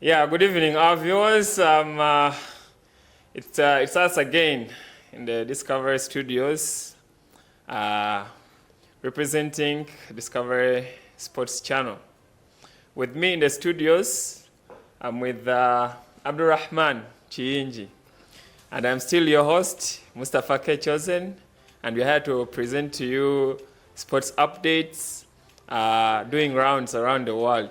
Yeah, good evening, our viewers. It's us again in the Discovery Studios, representing Discovery Sports Channel. With me in the studios, I'm with Abdurrahman Chiinji, and I'm still your host, Mustafa K. Chosen, and we're here to present to you sports updates, doing rounds around the world.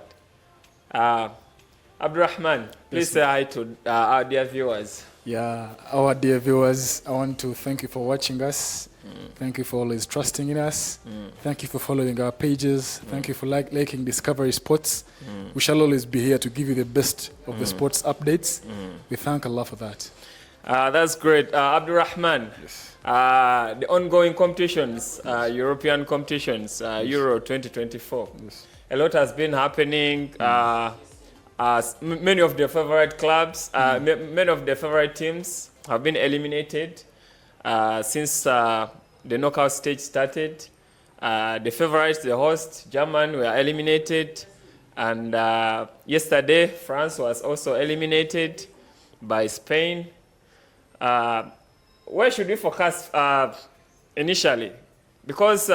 Abdurrahman, please say hi to our dear viewers. Yeah, our dear viewers, I want to thank you for watching us. Thank you for always trusting in us. Thank you for following our pages. Thank you for liking Discovery Sports. We shall always be here to give you the best of the sports updates. We thank Allah for that. That's great. Abdurrahman, Yes. the ongoing competitions, European competitions, Euro 2024. Yes. A lot has been happening. Many of the favorite clubs, many of the favorite teams have been eliminated since the knockout stage started. The favorites, the host, Germany, were eliminated. And yesterday, France was also eliminated by Spain. Where should we focus initially? Because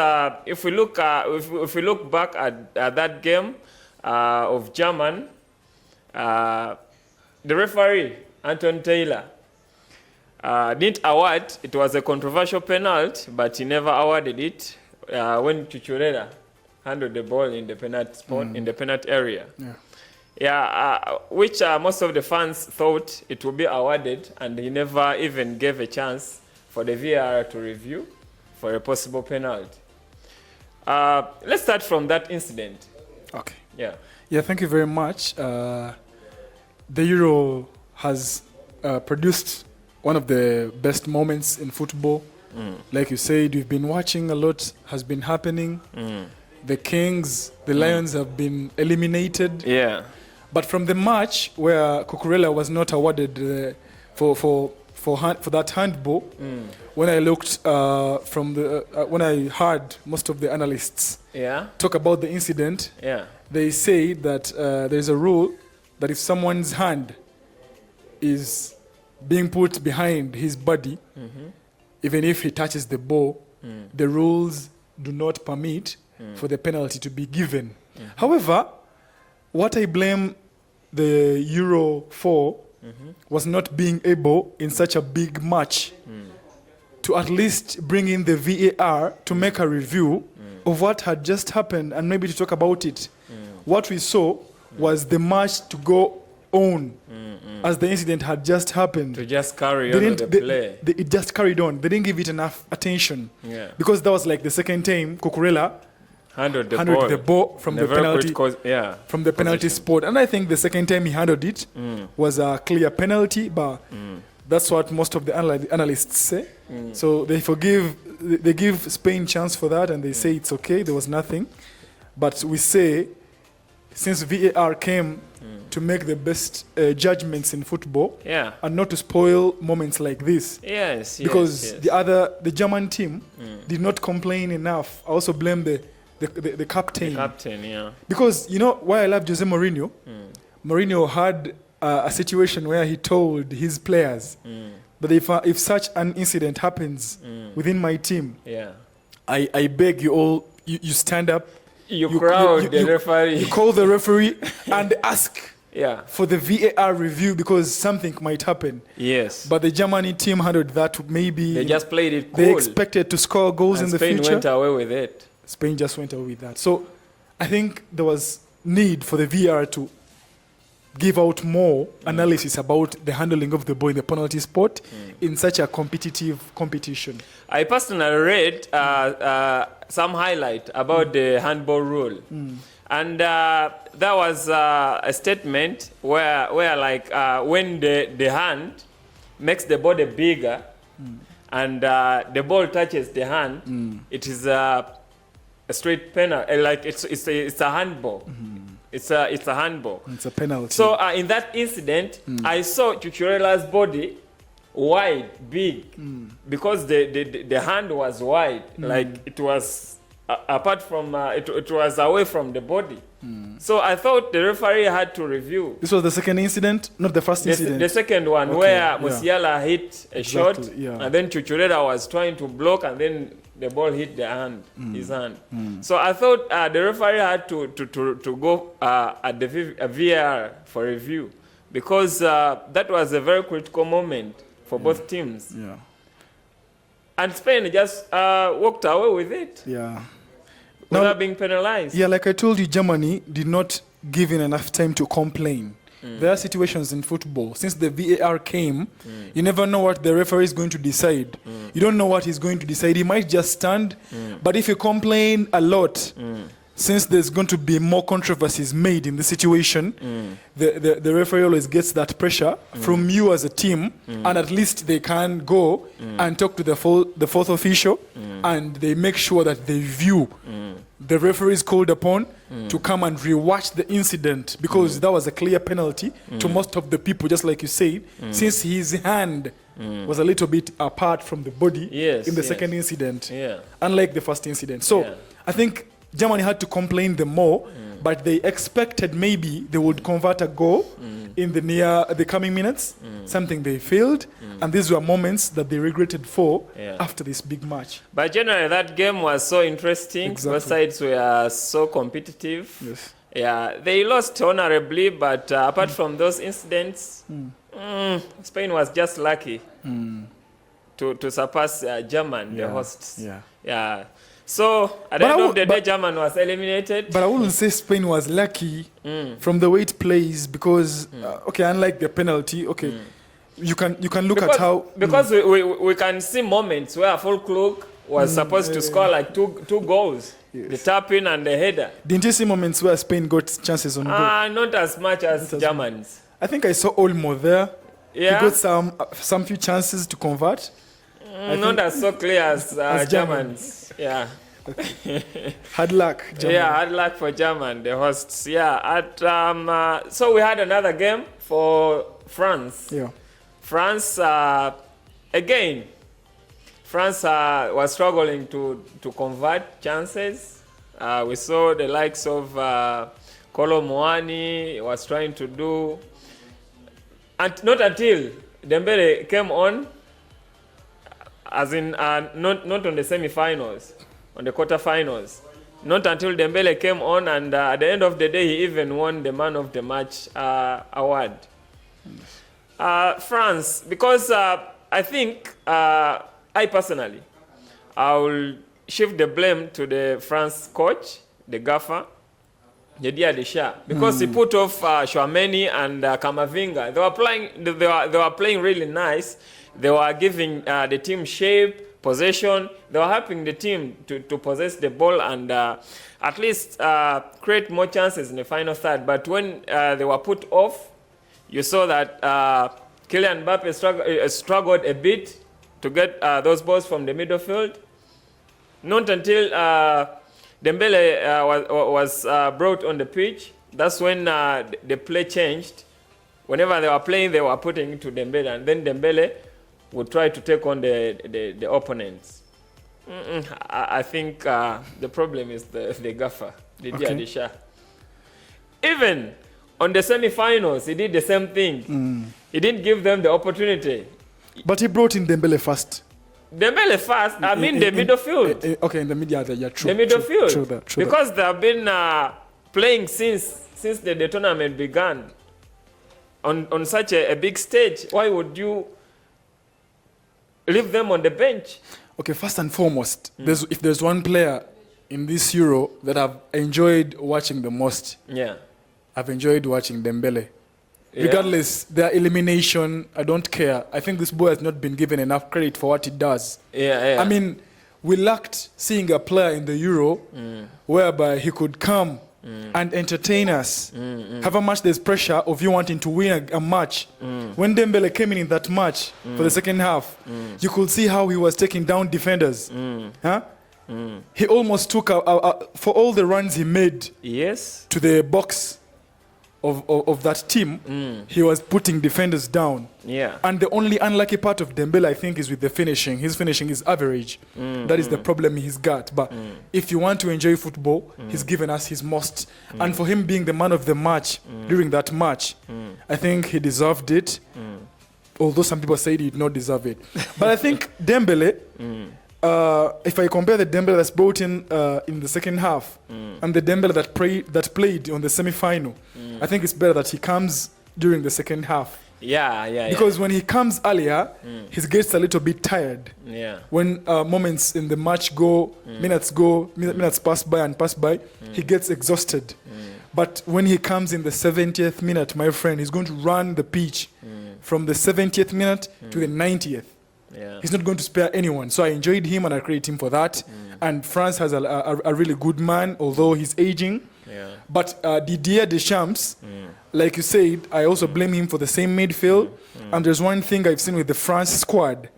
if we look back at that game of Germany, the referee, Anton Taylor, didn't award. It was a controversial penalty, but he never awarded it when Cucurella handled the ball in the penalty spot, in the penalty area. Which most of the fans thought it would be awarded, and he never even gave a chance for the VAR to review for a possible penalty. Let's start from that incident. Okay. Yeah, thank you very much. The Euro has produced one of the best moments in football. Like you said, we've been watching a lot has been happening. The Kings, the Lions have been eliminated. Yeah. But from the match where Cucurella was not awarded for that handball, when I looked when I heard most of the analysts talk about the incident, they say that there's a rule that if someone's hand is being put behind his body, even if he touches the ball, the rules do not permit for the penalty to be given. However, what I blame the Euro for was not being able in such a big match to at least bring in the VAR to make a review of what had just happened and maybe to talk about it. What we saw was the match to go on as the incident had just happened. To just carry on with the play. It just carried on. They didn't give it enough attention. Because that was like the second time Cucurella handled the ball from the penalty spot. And I think the second time he handled it was a clear penalty, but that's what most of the analysts say. So they give Spain chance for that, and they say it's okay, there was nothing. But we say, since VAR came to make the best judgments in football, and not to spoil moments like this, because the German team did not complain enough. I also blame the captain. Because you know why I love Jose Mourinho? Mourinho had a situation where he told his players that if such an incident happens within my team, I beg you all, you stand up. You crowd the referee. You call the referee and ask for the VAR review because something might happen. Yes. But the Germany team handled that. Maybe they just played it cool. They expected to score goals in the future. Spain went away with it. Spain just went away with that. So I think there was need for the VAR to give out more analysis about the handling of the ball in the penalty spot in such a competitive competition. I personally read some highlight about the handball rule. And that was a statement where like when the hand makes the body bigger and the ball touches the hand, it is a straight penalty. Like it's a handball. It's a handball. It's a penalty. So in that incident, I saw Cucurella's body wide, big, because the hand was wide, like it was apart from it was away from the body. So I thought the referee had to review. This was the second incident, not the first incident. The second one, okay, where Musiala hit a shot, and then Chuchureda was trying to block, and then the ball hit his hand. So I thought the referee had to go at the VAR for review, because that was a very critical moment for both teams. Yeah. And Spain just walked away with it. Yeah. Without being penalized. Yeah, like I told you, Germany did not give in enough time to complain. There are situations in football. Since the VAR came, you never know what the referee is going to decide. You don't know what he's going to decide. He might just stand. But if you complain a lot, since there's going to be more controversies made in the situation, the referee always gets that pressure from you as a team, and at least they can go and talk to the fourth official, and they make sure that they view the referee is called upon to come and rewatch the incident, because that was a clear penalty to most of the people, just like you said, since his hand was a little bit apart from the body in the second incident, unlike the first incident. So I think Germany had to complain the more, but they expected maybe they would convert a goal in the coming minutes, something they failed, and these were moments that they regretted after this big match. But generally, that game was so interesting. Exactly. Both sides were so competitive. Yes. Yeah, they lost honorably, but apart from those incidents, Spain was just lucky to surpass Germany, the hosts. Yeah. So, at the end of the day, Germany was eliminated. But I wouldn't say Spain was lucky from the way it plays, because, unlike the penalty, you can look at how... Because we can see moments where Fulkrug was supposed to score like two goals. Yes. The tap-in and the header. Didn't you see moments where Spain got chances on goal? Not as much as Germans. I think I saw Olmo there. Yeah. He got some few chances to convert. Not as so clear as Germans. Yeah. Hard luck, German. Yeah, hard luck for German, the hosts. Yeah. So we had another game for France. Yeah. France, again, France was struggling to convert chances. We saw the likes of Kolo Muani was trying to do, and not until Dembele came on, as in not on the semi-finals, on the quarter-finals. Not until Dembele came on, and at the end of the day, he even won the Man of the Match award. France, because I think, I personally, I will shift the blame to the France coach, the gaffer, Didier Deschamps, because he put off Chouameni and Camavinga. They were playing really nice. They were giving the team shape, possession. They were helping the team to possess the ball and at least create more chances in the final third. But when they were put off, you saw that Kylian Mbappe struggled a bit to get those balls from the midfield. Not until Dembele was brought on the pitch. That's when the play changed. Whenever they were playing, they were putting it to Dembele, and then Dembele would try to take on the opponents. I think the problem is the gaffer, Didier Deschamps. Even on the semi-finals, he did the same thing. He didn't give them the opportunity. But he brought in Dembele first. Dembele first? I mean the midfield. Okay, in the media, yeah, true. The midfield. True because they have been playing since the tournament began on such a big stage. Why would you leave them on the bench? Okay, first and foremost, if there's one player in this Euro that I've enjoyed watching the most, I've enjoyed watching Dembele. Regardless, their elimination, I don't care. I think this boy has not been given enough credit for what he does. I mean, we lacked seeing a player in the Euro whereby he could come and entertain us. However much there's pressure of you wanting to win a match. When Dembele came in that match for the second half, you could see how he was taking down defenders. He almost took, for all the runs he made to the box of that team, he was putting defenders down. Yeah. And the only unlucky part of Dembele, I think, is with the finishing. His finishing is average. That is the problem he's got. But if you want to enjoy football, he's given us his most. And for him being the man of the match during that match, I think he deserved it. Although some people said he did not deserve it. But I think Dembele, if I compare the Dembele that's brought in the second half and the Dembele that played on the semi-final, I think it's better that he comes during the second half. Because when he comes earlier, he gets a little bit tired. When moments in the match minutes pass by, he gets exhausted. But when he comes in the 70th minute, my friend, he's going to run the pitch from the 70th minute to the 90th. He's not going to spare anyone. So I enjoyed him and I credit him for that. And France has a really good man, although he's aging. But Didier Deschamps, like you said, I also blame him for the same midfield. And there's one thing I've seen with the France squad.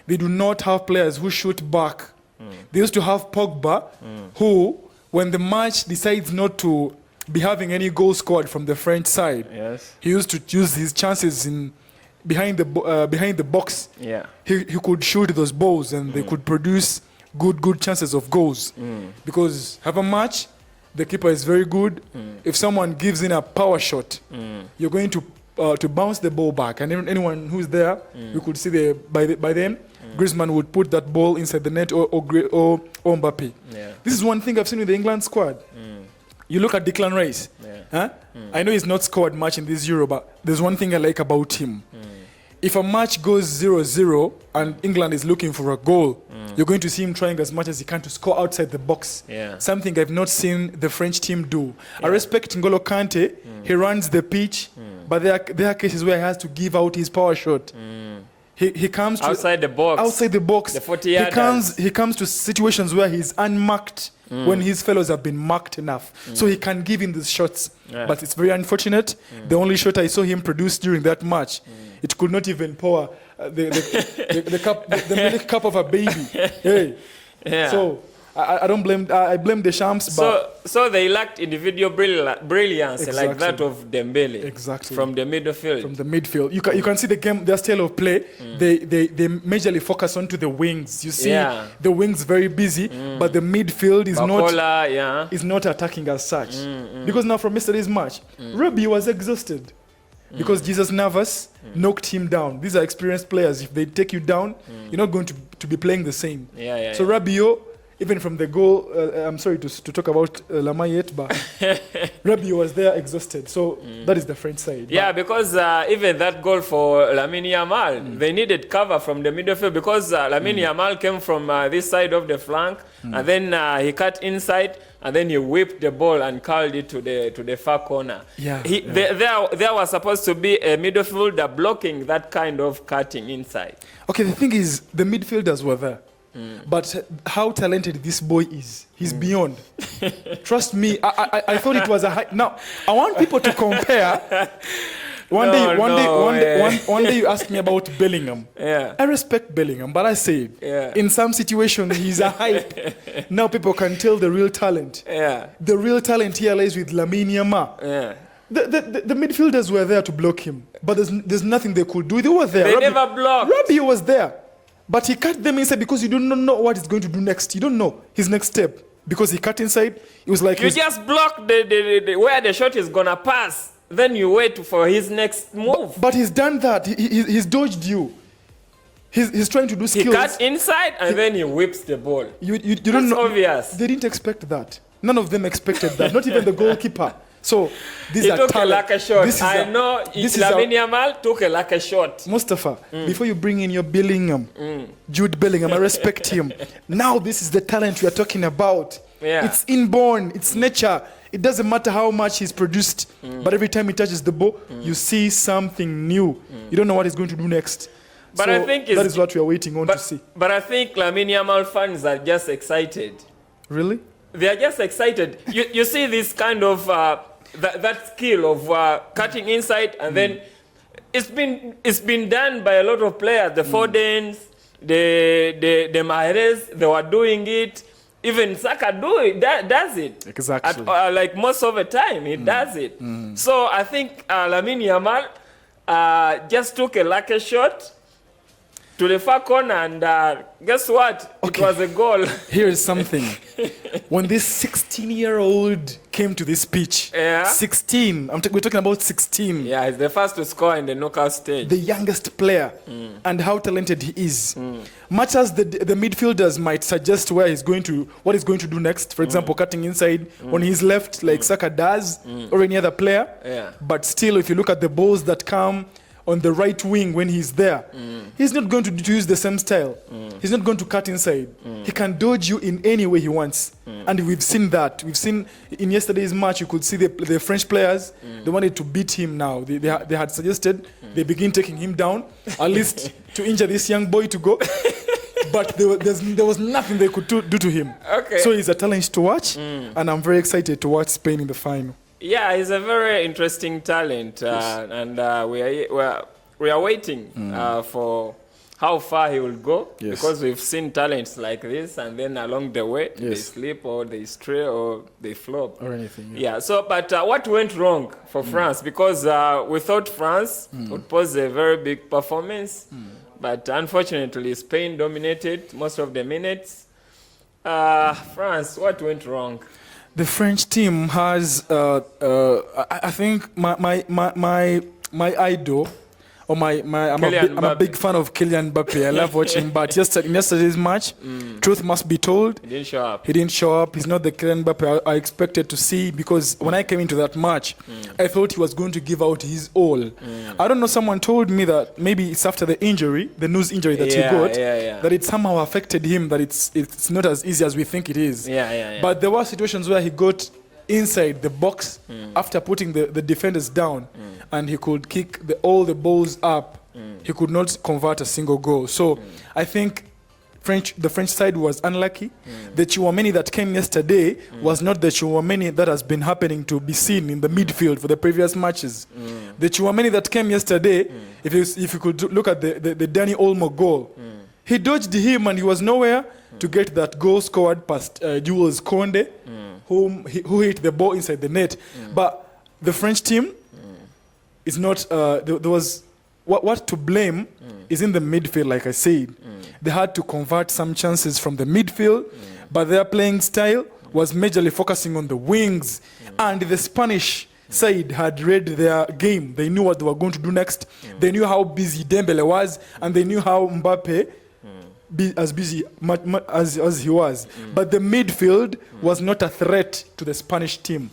They do not have players who shoot back. They used to have Pogba, who, when the match decides not to be having any goal scored from the French side, he used to use his chances behind the box. He could shoot those balls and they could produce good chances of goals. Because have a match, the keeper is very good. If someone gives in a power shot, you're going to bounce the ball back, and anyone who's there, you could see by then Griezmann would put that ball inside the net or Mbappe. This is one thing I've seen with the England squad. You look at Declan Rice. I know he's not scored much in this Euro, but there's one thing I like about him. If a match goes 0-0 and England is looking for a goal, you're going to see him trying as much as he can to score outside the box. Something I've not seen the French team do. I respect N'Golo Kante. He runs the pitch, but there are cases where he has to give out his power shot. He comes to outside the box. The 40-yarders. He comes to situations where he's unmarked when his fellows have been marked enough. So he can give him these shots. But it's very unfortunate. The only shot I saw him produce during that match, it could not even pour the milk cup of a baby. So I don't blame. I blame Deschamps. So they lacked individual brilliance like that of Dembele. Exactly. From the midfield. From the midfield, you can see the game. Their style of play. They majorly focus onto the wings. You see the wings very busy, but the midfield is not attacking as such. Because now from yesterday's match, Rabiot was exhausted. Because Jesus Navas knocked him down. These are experienced players. If they take you down, you're not going to be playing the same. So Rabiot, even from the goal, I'm sorry to talk about Lamine Yamal, but Rabiot was there exhausted. So that is the French side. Because even that goal for Lamine Yamal, they needed cover from the midfield because Lamine Yamal came from this side of the flank, and then he cut inside, and then he whipped the ball and curled it to the far corner. There was supposed to be a midfielder blocking that kind of cutting inside. Okay, the thing is, the midfielders were there. But how talented this boy is, he's beyond. Trust me, I thought it was a high. Now, I want people to compare. One day you asked me about Bellingham. I respect Bellingham, but I say in some situations he's a hype. Now people can tell the real talent. The real talent here lies with Lamine Yamal. The midfielders were there to block him, but there's nothing they could do. They were there. They never blocked. Rabiot was there. But he cut them inside because you don't know what he's going to do next. You don't know his next step. Because he cut inside, it was like... You just block where the shot is going to pass. Then you wait for his next move. But he's done that. He's dodged you. He's trying to do skills. He cut inside and then he whips the ball. You don't know. Obvious. They didn't expect that. None of them expected that. Not even the goalkeeper. So these are took a lucky shot. I know Lamine Yamal took a lucky shot. Mustafa, before you bring in your Bellingham, Jude Bellingham, I respect him. Now this is the talent we are talking about. It's inborn. It's nature. It doesn't matter how much he's produced, but every time he touches the ball, you see something new. You don't know what he's going to do next. But I think that is what we are waiting on to see. But I think Lamine Yamal fans are just excited. Really? They are just excited. You see this kind of that skill of cutting inside, and then it's been done by a lot of players. The Fodens, the Mahrez, they were doing it. even Saka does it. Exactly. Like most of the time, he does it. So I think Lamine Yamal just took a lucky shot to the far corner, and guess what? Okay. It was a goal. Here is something. When this 16-year-old came to this pitch, 16, we're talking about 16. Yeah, he's the first to score in the knockout stage. The youngest player, and how talented he is. Much as the midfielders might suggest what he's going to do next, for example, cutting inside on his left, like Saka does, or any other player. Yeah. But still, if you look at the balls that come on the right wing when he's there, he's not going to use the same style. He's not going to cut inside. He can dodge you in any way he wants. And we've seen that. We've seen in yesterday's match, you could see the French players, they wanted to beat him now. They had suggested they begin taking him down, at least to injure this young boy to go. But there was nothing they could do to him. Okay. So he's a talent to watch, and I'm very excited to watch Spain in the final. Yeah, he's a very interesting talent, and we are waiting for how far he will go, because we've seen talents like this, and then along the way they slip or they stray or they flop or anything. Yeah. So, but what went wrong for France? Because we thought France would pose a very big performance, but unfortunately Spain dominated most of the minutes. France, what went wrong? The French team has, I think, my idol, or I'm a big fan of Kylian Mbappe. I love watching him. But in yesterday's match, truth must be told, he didn't show up. He didn't show up. He's not the Kylian Mbappe I expected to see, because when I came into that match, I thought he was going to give out his all. I don't know, someone told me that maybe it's after the injury, the nose injury that he got, that it somehow affected him, that it's not as easy as we think it is. But there were situations where he got inside the box after putting the defenders down, and he could kick all the balls up. He could not convert a single goal. So I think the French side was unlucky. The Tchouaméni that came yesterday was not the Tchouaméni that has been happening to be seen in the midfield for the previous matches. The Tchouaméni that came yesterday, if you could look at the Dani Olmo goal, he dodged him and he was nowhere to get that goal scored past Jules Koundé, who hit the ball inside the net. But the French team is not, there was, what to blame is in the midfield, like I said. They had to convert some chances from the midfield, but their playing style was majorly focusing on the wings. And the Spanish side had read their game. They knew what they were going to do next. They knew how busy Dembele was, and they knew how Mbappe as busy as he was. But the midfield was not a threat to the Spanish team.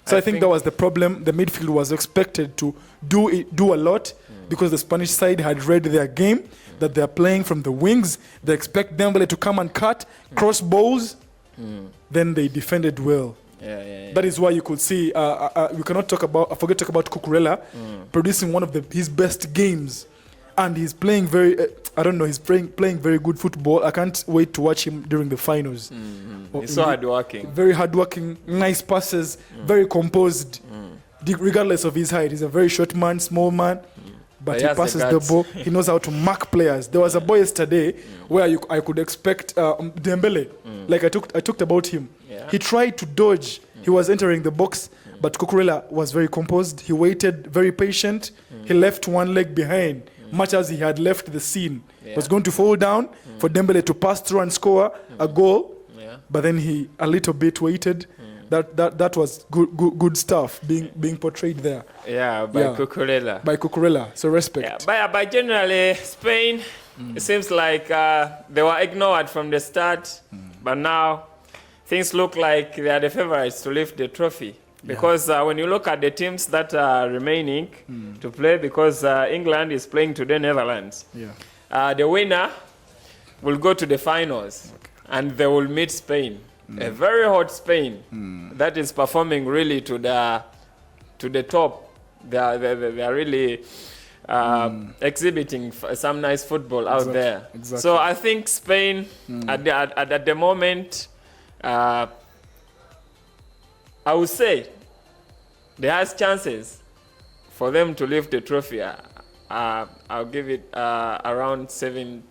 So I think that was the problem. The midfield was expected to do a lot, because the Spanish side had read their game, that they're playing from the wings. They expect Dembele to come and cut, cross balls. Then they defended well. That is why you could see, we cannot forget to talk about Cucurella producing one of his best games. And he's playing he's playing very good football. I can't wait to watch him during the finals. He's so hardworking. Very hardworking, nice passes, very composed. Regardless of his height, he's a very short man, small man, but he passes the ball. He knows how to mark players. There was a boy yesterday where I could expect Dembele, like I talked about him. He tried to dodge. He was entering the box, but Cucurella was very composed. He waited, very patient. He left one leg behind, much as he had left the scene. He was going to fall down for Dembele to pass through and score a goal, but then he a little bit waited. That was good stuff being portrayed there. By Cucurella. By Cucurella, so respect. But generally, Spain, it seems like they were ignored from the start, but now things look like they are the favorites to lift the trophy. Because when you look at the teams that are remaining to play, because England is playing today Netherlands, the winner will go to the finals, and they will meet Spain. A very hot Spain that is performing really to the top. They are really exhibiting some nice football out there. Exactly. So I think Spain at the moment, I would say there has chances for them to lift the trophy. I'll give it around 70%.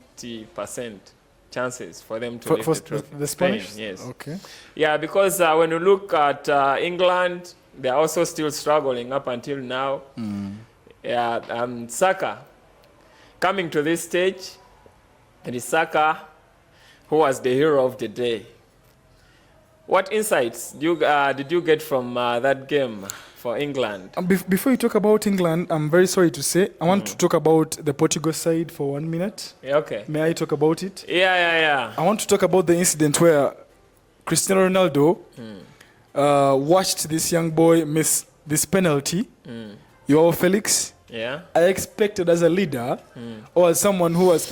chances for them to lift the Spanish? Spain, yes. Okay. Yeah, because when you look at England, they are also still struggling up until now. Yeah, Saka coming to this stage, it is Saka who was the hero of the day. What insights did you get from that game for England? Before you talk about England, I'm very sorry to say, I want to talk about the Portugal side for 1 minute. Yeah, okay. May I talk about it? Yeah. I want to talk about the incident where Cristiano Ronaldo watched this young boy miss this penalty. Joao Felix. Yeah. I expected as a leader or as someone who was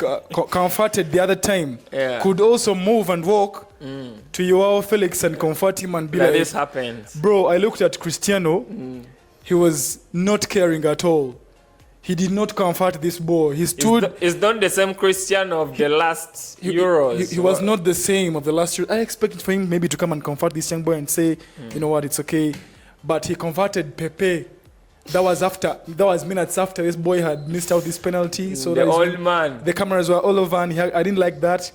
comforted the other time could also move and walk to Joao Felix and comfort him and be like, this happens. Bro, I looked at Cristiano. He was not caring at all. He did not comfort this boy. He stood. Is not the same Cristiano of the last Euros. He was not the same of the last Euros. I expected for him maybe to come and comfort this young boy and say, you know what, it's okay. But he comforted Pepe. That was minutes after this boy had missed out this penalty. So the old man. The cameras were all over, and I didn't like that.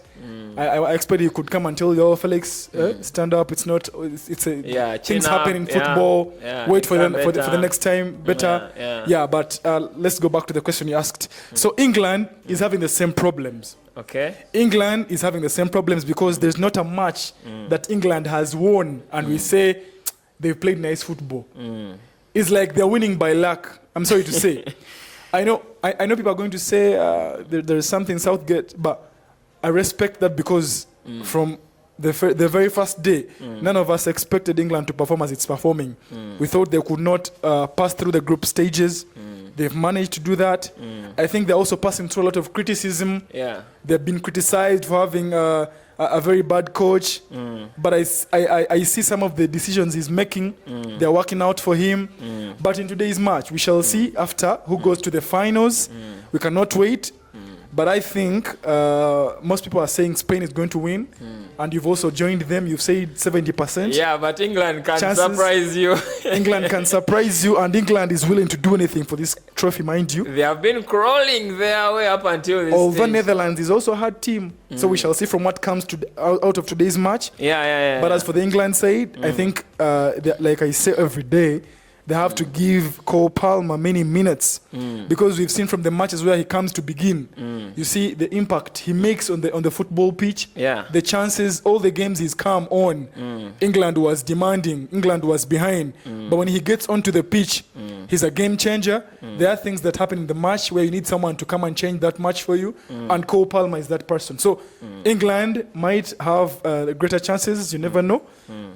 I expected he could come and tell Joao Felix, stand up. It's not. It's a things happen in football. Wait for the next time. Better. Yeah. But let's go back to the question you asked. So England is having the same problems. Okay. England is having the same problems because there's not a match that England has won, and we say they've played nice football. It's like they're winning by luck. I'm sorry to say. I know people are going to say there's something Southgate, but I respect that because from the very first day, none of us expected England to perform as it's performing. We thought they could not pass through the group stages. They've managed to do that. I think they're also passing through a lot of criticism. Yeah. They've been criticized for having a very bad coach, but I see some of the decisions he's making. They're working out for him. But in today's match, we shall see after who goes to the finals. We cannot wait. But I think most people are saying Spain is going to win. And you've also joined them. You've said 70%. Yeah, but England can surprise you. England can surprise you, and England is willing to do anything for this trophy, mind you. They have been crawling their way up until this Although stage. Netherlands is also a hard team. So we shall see from what comes out of today's match. Yeah. But as for the England side, I think, like I say every day, they have to give Cole Palmer many minutes because we've seen from the matches where he comes to begin. You see the impact he makes on the football pitch. Yeah. The chances, all the games he's come on. England was demanding. England was behind. But when he gets onto the pitch, he's a game changer. There are things that happen in the match where you need someone to come and change that match for you. And Cole Palmer is that person. So England might have greater chances. You never know.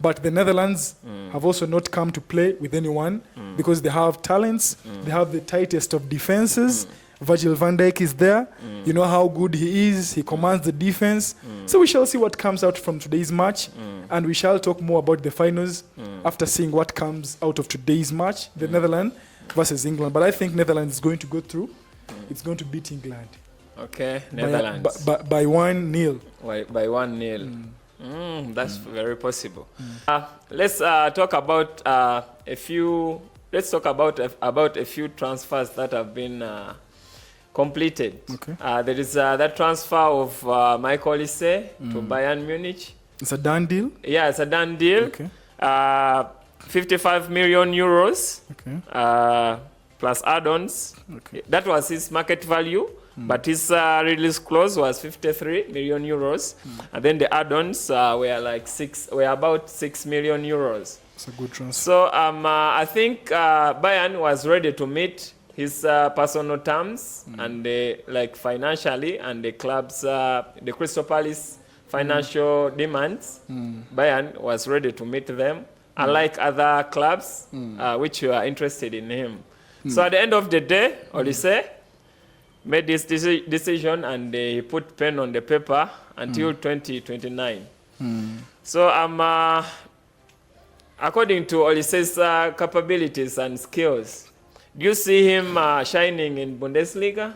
But the Netherlands have also not come to play with anyone because they have talents. They have the tightest of defenses. Virgil van Dijk is there. You know how good he is. He commands the defense. So we shall see what comes out from today's match. And we shall talk more about the finals after seeing what comes out of today's match, the Netherlands versus England. But I think Netherlands is going to go through. It's going to beat England. Okay, Netherlands. By 1-0. By 1-0. That's very possible. Let's talk about a few. Let's talk about a few transfers that have been completed. Okay. There is that transfer of Michael Olise to Bayern Munich. It's a done deal. Yeah, it's a done deal. Okay. 55 million euros. Okay. Plus add-ons. Okay. That was his market value. But his release clause was 53 million euros. And then the add-ons were about 6 million euros. It's a good transfer. So I think Bayern was ready to meet his personal terms and financially, and the club's, the Crystal Palace financial demands. Bayern was ready to meet them, unlike other clubs which were interested in him. So at the end of the day, Olise made this decision, and he put pen on the paper until 2029. So according to Olise's capabilities and skills, do you see him shining in Bundesliga?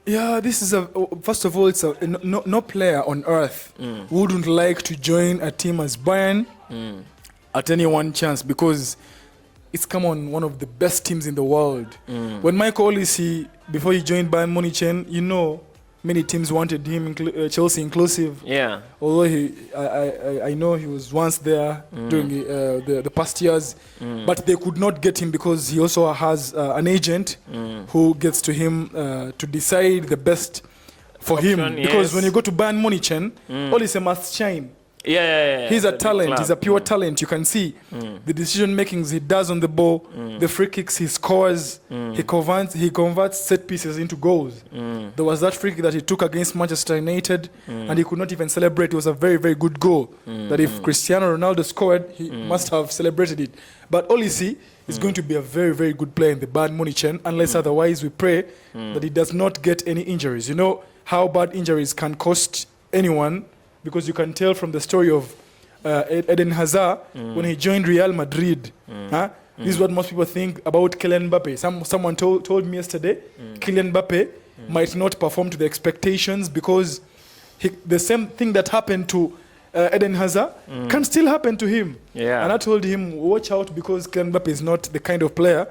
Yeah, this is first of all, it's no player on earth wouldn't like to join a team as Bayern at any one chance, because it's come on one of the best teams in the world. When Michael Olise, before he joined Bayern Munich, you know, Many teams wanted him, Chelsea inclusive. Yeah. Although I know he was once there during the past years, but they could not get him because he also has an agent who gets to him to decide the best for him. Because when you go to Bayern Munich, Olise must shine. Yeah. He's a talent. He's a pure talent. You can see the decision makings he does on the ball, the free kicks he scores. He converts set pieces into goals. There was that free kick that he took against Manchester United, and he could not even celebrate. It was a very, very good goal. That if Cristiano Ronaldo scored, he must have celebrated it. But Olise is going to be a very, very good player in the Bayern Munich, unless otherwise we pray that he does not get any injuries. You know how bad injuries can cost anyone. Because you can tell from the story of Eden Hazard when he joined Real Madrid. This is what most people think about Kylian Mbappe. Someone told me yesterday, Kylian Mbappe might not perform to the expectations because the same thing that happened to Eden Hazard can still happen to him. Yeah. And I told him, watch out because Kylian Mbappe is not the kind of player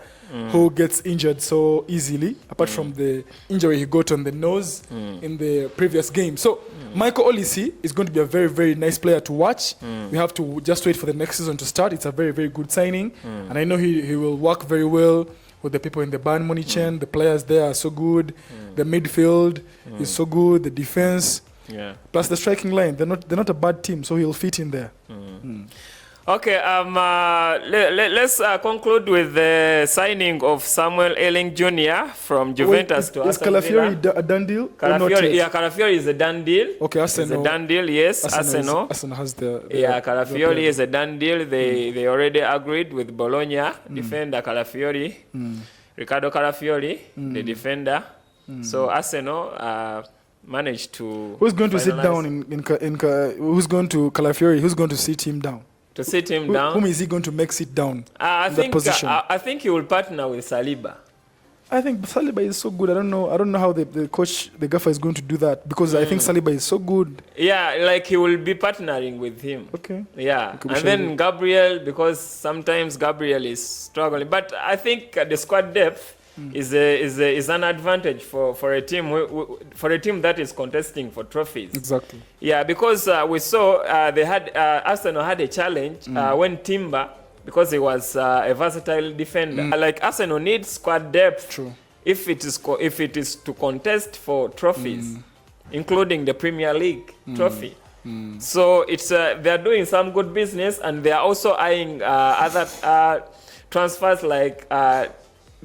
who gets injured so easily, apart from the injury he got on the nose in the previous game. So Michael Olise is going to be a very, very nice player to watch. We have to just wait for the next season to start. It's a very, very good signing. And I know he will work very well with the people in the Bayern Munich. The players there are so good. The midfield is so good. The defense. Yeah. Plus the striking line. They're not a bad team, so he'll fit in there. Okay, let's conclude with the signing of Samuel Elling Jr. from Juventus to Aston Villa. Is Calafiori a done deal? Calafiori is a done deal. Okay, Arsenal. It's a done deal, yes. Arsenal has the Calafiori is a done deal. They already agreed with Bologna, defender Calafiori, Riccardo Calafiori, the defender. So Arsenal managed to. Who's going to sit down who's going to Calafiori? Who's going to sit him down? To sit him down. Whom is he going to make sit down? I think he will partner with Saliba. I think Saliba is so good. I don't know how the coach, the gaffer, is going to do that because I think Saliba is so good. Yeah, like he will be partnering with him. Okay. Yeah, and then Gabriel, because sometimes Gabriel is struggling, but I think the squad depth is an advantage for a team that is contesting for trophies. Exactly. Yeah, because we saw Arsenal had a challenge when Timber, because he was a versatile defender. Like Arsenal needs squad depth. True. If it is to contest for trophies, including the Premier League trophy. So it's they are doing some good business, and they are also eyeing other transfers like.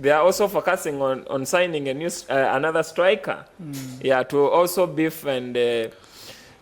They are also focusing on signing another striker, to also beef and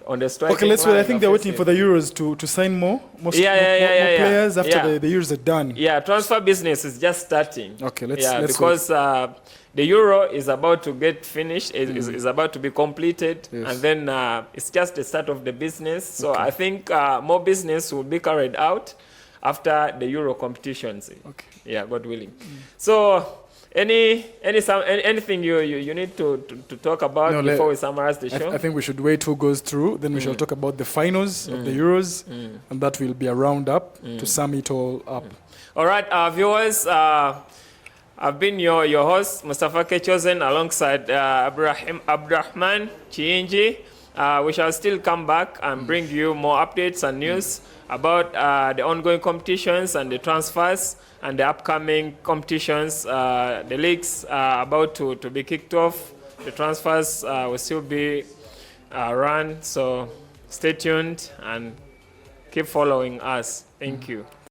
on the striker. Okay, let's wait. I think they're waiting for the Euros to sign more players after the Euros are done. Yeah, transfer business is just starting. Okay, let's because the Euro is about to get finished, is about to be completed, and then it's just the start of the business. So I think more business will be carried out after the Euro competitions. Okay. Yeah, God willing. So, anything you need to talk about before we summarize the show? I think we should wait who goes through. Then we shall talk about the finals of the Euros, and that will be a roundup to sum it all up. All right, viewers. I've been your host, Mustafa Kechozen, alongside Abdurrahman Chiinji. We shall still come back and bring you more updates and news about the ongoing competitions and the transfers and the upcoming competitions. The leagues are about to be kicked off. The transfers will still be run. So stay tuned and keep following us. Thank you.